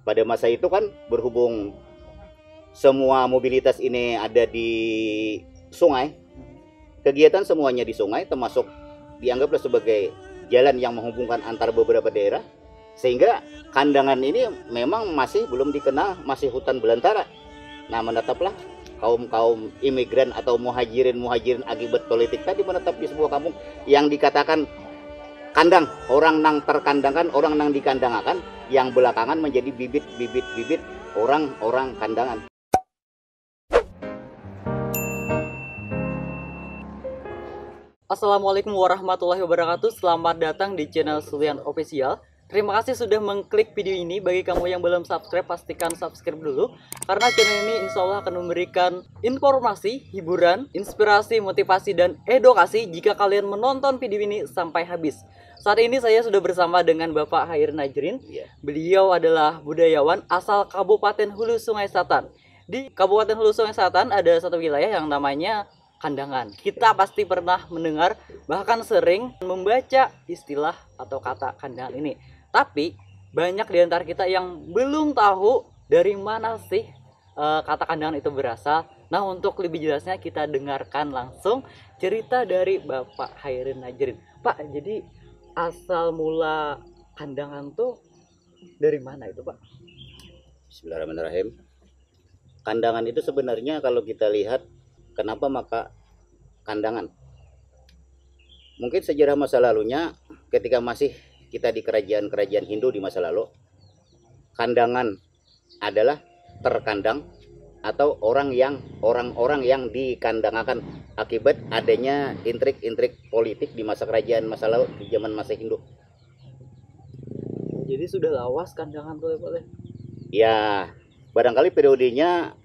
Pada masa itu kan berhubung semua mobilitas ini ada di sungai, kegiatan semuanya di sungai, termasuk dianggaplah sebagai jalan yang menghubungkan antar beberapa daerah, sehingga kandangan ini memang masih belum dikenal, masih hutan belantara. Nah, menetaplah kaum imigran atau muhajirin akibat politik tadi menetap di sebuah kampung yang dikatakan kandang, orang nang terkandangkan, orang nang dikandangakan, yang belakangan menjadi bibit orang-orang kandangan. Assalamualaikum warahmatullahi wabarakatuh. Selamat datang di channel Sulian Official. Terima kasih sudah mengklik video ini. Bagi kamu yang belum subscribe, pastikan subscribe dulu, karena channel ini insya Allah akan memberikan informasi, hiburan, inspirasi, motivasi, dan edukasi jika kalian menonton video ini sampai habis. Saat ini saya sudah bersama dengan Bapak Hair Najrin. Beliau adalah budayawan asal Kabupaten Hulu Sungai Selatan. Di Kabupaten Hulu Sungai Selatan ada satu wilayah yang namanya Kandangan. Kita pasti pernah mendengar, bahkan sering membaca istilah atau kata kandangan ini. Tapi banyak di antara kita yang belum tahu dari mana sih kata kandangan itu berasal. Nah, untuk lebih jelasnya kita dengarkan langsung cerita dari Bapak Hairin Najrin. Pak, jadi asal mula kandangan tuh dari mana itu, Pak? Bismillahirrahmanirrahim. Kandangan itu sebenarnya kalau kita lihat, kenapa maka kandangan? Mungkin sejarah masa lalunya ketika masih kita di kerajaan-kerajaan Hindu di masa lalu, kandangan adalah terkandang atau orang-orang yang dikandangakan akibat adanya intrik-intrik politik di masa kerajaan masa lalu di zaman masa Hindu. Jadi sudah lawas kandangan tuh, Pak? Ya, barangkali periodenya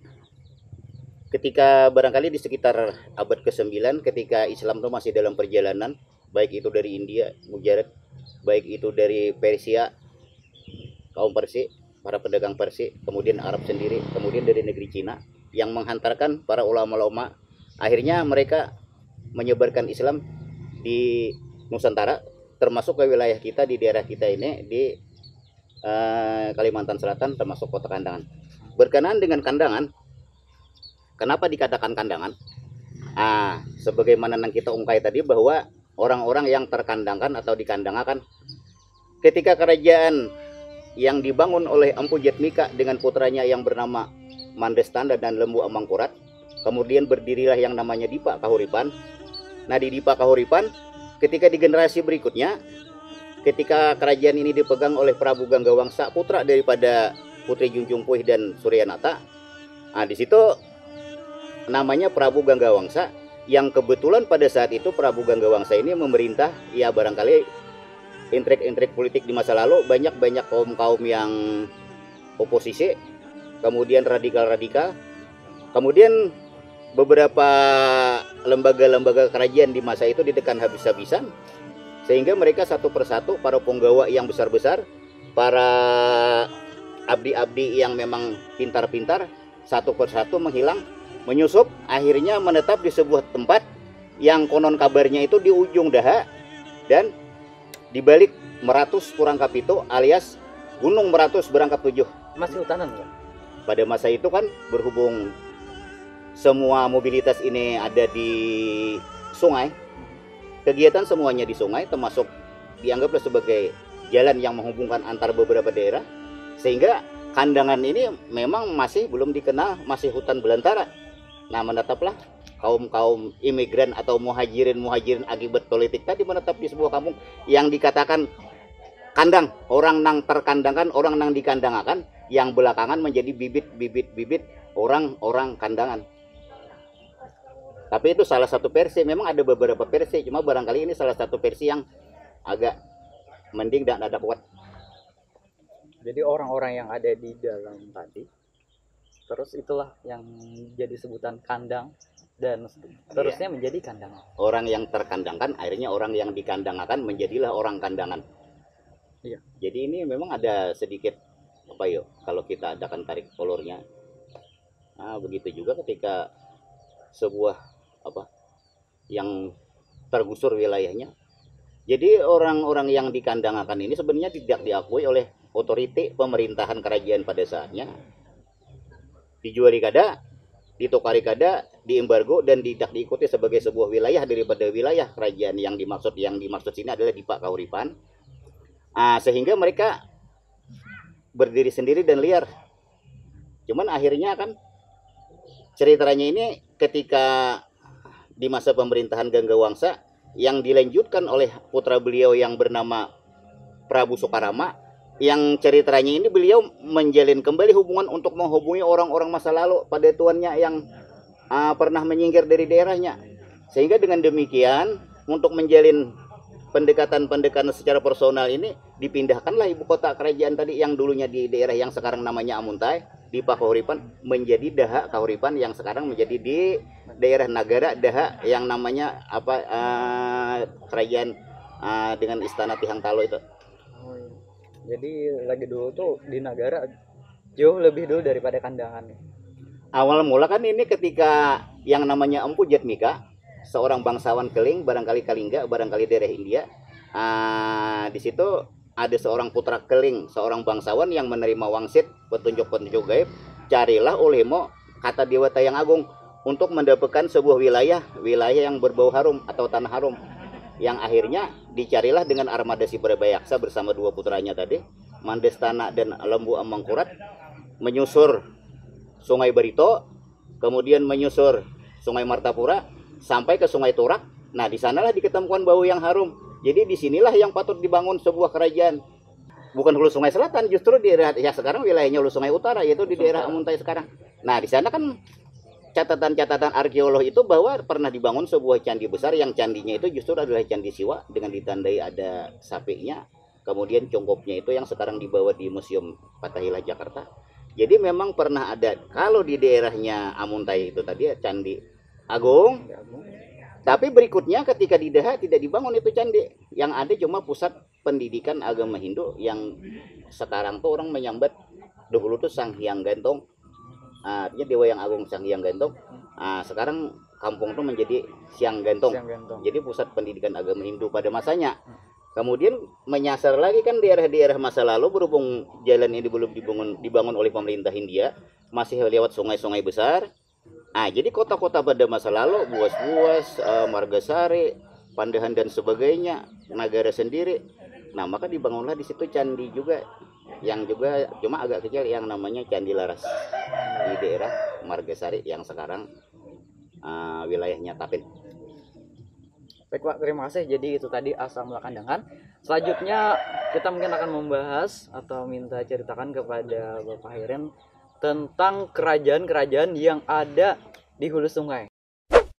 ketika barangkali di sekitar abad ke-9 ketika Islam itu masih dalam perjalanan, baik itu dari India, Gujarat, baik itu dari Persia, kaum Parsi, para pedagang Parsi, kemudian Arab sendiri, kemudian dari negeri Cina, yang menghantarkan para ulama-ulama. Akhirnya mereka menyebarkan Islam di Nusantara, termasuk ke wilayah kita, di daerah kita ini, di Kalimantan Selatan, termasuk kota Kandangan. Berkenaan dengan kandangan, kenapa dikatakan kandangan? Sebagaimana yang kita ungkai tadi, bahwa orang-orang yang terkandangkan atau dikandangakan ketika kerajaan yang dibangun oleh Empu Jatmika dengan putranya yang bernama Mandestanda dan Lembu Amangkurat, kemudian berdirilah yang namanya Dipa Kahuripan. Nah, di Dipa Kahuripan, ketika di generasi berikutnya, ketika kerajaan ini dipegang oleh Prabu Ganggawangsa, putra daripada Putri Junjung Puih dan Suryanata, di situ namanya Prabu Ganggawangsa, yang kebetulan pada saat itu Prabu Ganggawangsa ini memerintah, ya barangkali intrik-intrik politik di masa lalu, banyak kaum yang oposisi, kemudian radikal-radikal, kemudian beberapa lembaga-lembaga kerajaan di masa itu ditekan habis-habisan, sehingga mereka satu persatu, para punggawa yang besar-besar, para abdi-abdi yang memang pintar-pintar, satu persatu menghilang, menyusup, akhirnya menetap di sebuah tempat yang konon kabarnya itu di ujung Daha dan di balik Meratus Purangkapito alias Gunung Meratus Berangkap 7. Masih hutanan, Pak? Pada masa itu kan berhubung semua mobilitas ini ada di sungai, kegiatan semuanya di sungai, termasuk dianggaplah sebagai jalan yang menghubungkan antar beberapa daerah, sehingga kandangan ini memang masih belum dikenal, masih hutan belantara. Nah, menetaplah kaum imigran atau muhajirin akibat politik tadi menetap di sebuah kampung yang dikatakan kandang, orang nang terkandangkan, orang nang dikandangakan, yang belakangan menjadi bibit orang-orang kandangan. Tapi itu salah satu versi, memang ada beberapa versi, cuma barangkali ini salah satu versi yang agak mending dan ada kuat. Jadi orang-orang yang ada di dalam tadi, terus itulah yang jadi sebutan kandang, dan terusnya menjadi kandangan. Orang yang terkandangkan, akhirnya orang yang dikandangakan menjadilah orang kandangan. Iya. Jadi ini memang ada sedikit kalau kita adakan tarik ulurnya. Nah, begitu juga ketika sebuah yang tergusur wilayahnya. Jadi orang-orang yang dikandangakan ini sebenarnya tidak diakui oleh otoriti pemerintahan kerajaan pada saatnya dijuali kada, ditukari kada, diembargo dan tidak diikuti sebagai sebuah wilayah daripada wilayah kerajaan yang dimaksud sini adalah Dipa Kahuripan. Sehingga mereka berdiri sendiri dan liar. Cuman akhirnya kan ceritanya ini ketika di masa pemerintahan Ganggawangsa yang dilanjutkan oleh putra beliau yang bernama Prabu Soekarama, yang ceritanya ini beliau menjalin kembali hubungan untuk menghubungi orang-orang masa lalu pada tuannya yang pernah menyingkir dari daerahnya. Sehingga dengan demikian untuk menjalin pendekatan-pendekatan secara personal ini dipindahkanlah ibu kota kerajaan tadi yang dulunya di daerah yang sekarang namanya Amuntai, Dipa Kahuripan, menjadi Daha Kahuripan yang sekarang menjadi di daerah Nagara Daha yang namanya kerajaan dengan istana Tihang Talo itu. Jadi lagi dulu tuh di Nagara jauh lebih dulu daripada Kandangan. Awal mula kan ini ketika yang namanya Empu Jatmika, seorang bangsawan Keling, barangkali Kalingga, barangkali daerah India. Di situ ada seorang putra Keling, seorang bangsawan yang menerima wangsit, petunjuk-petunjuk gaib. Carilah olehmu, kata Dewa Tayang Agung, untuk mendapatkan sebuah wilayah yang berbau harum atau tanah harum. Yang akhirnya dicarilah dengan armada si Prabayaksa bersama dua putranya tadi, Mandestana dan Lembu Amangkurat, menyusur Sungai Barito, kemudian menyusur Sungai Martapura sampai ke Sungai Turak. Nah, di sanalah diketemukan bau yang harum. Jadi disinilah yang patut dibangun sebuah kerajaan. Bukan Hulu Sungai Selatan, justru di daerah ya sekarang wilayahnya Hulu Sungai Utara, yaitu di daerah Amuntai sekarang. Nah, di sana kan catatan-catatan arkeolog itu bahwa pernah dibangun sebuah candi besar yang candinya itu justru adalah Candi Siwa dengan ditandai ada sapinya. Kemudian congkopnya itu yang sekarang dibawa di Museum Fathahillah Jakarta. Jadi memang pernah ada, kalau di daerahnya Amuntai itu tadi Candi Agung. Tapi berikutnya ketika di Daha tidak dibangun itu candi. Yang ada cuma pusat pendidikan agama Hindu yang sekarang tuh orang menyambat dahulu tuh Sang Hyang Gantong. Artinya Dewa yang Agung Sang Hyang Gantong. Sekarang kampung itu menjadi Siang Gantong. Jadi pusat pendidikan agama Hindu pada masanya. Kemudian menyasar lagi kan daerah-daerah masa lalu berhubung jalan ini belum dibangun oleh pemerintah Hindia, masih lewat sungai-sungai besar. Jadi kota-kota pada masa lalu, Buas-Buas, Margasari, Pandahan dan sebagainya, Nagara sendiri. Nah, maka dibangunlah di situ candi juga, yang juga cuma agak kecil yang namanya Candi Laras di daerah Margasari yang sekarang wilayahnya Tapin. Baik Pak, terima kasih. Jadi itu tadi asal mula Kandangan. Selanjutnya kita mungkin akan membahas atau minta ceritakan kepada Bapak Hairen tentang kerajaan-kerajaan yang ada di hulu sungai.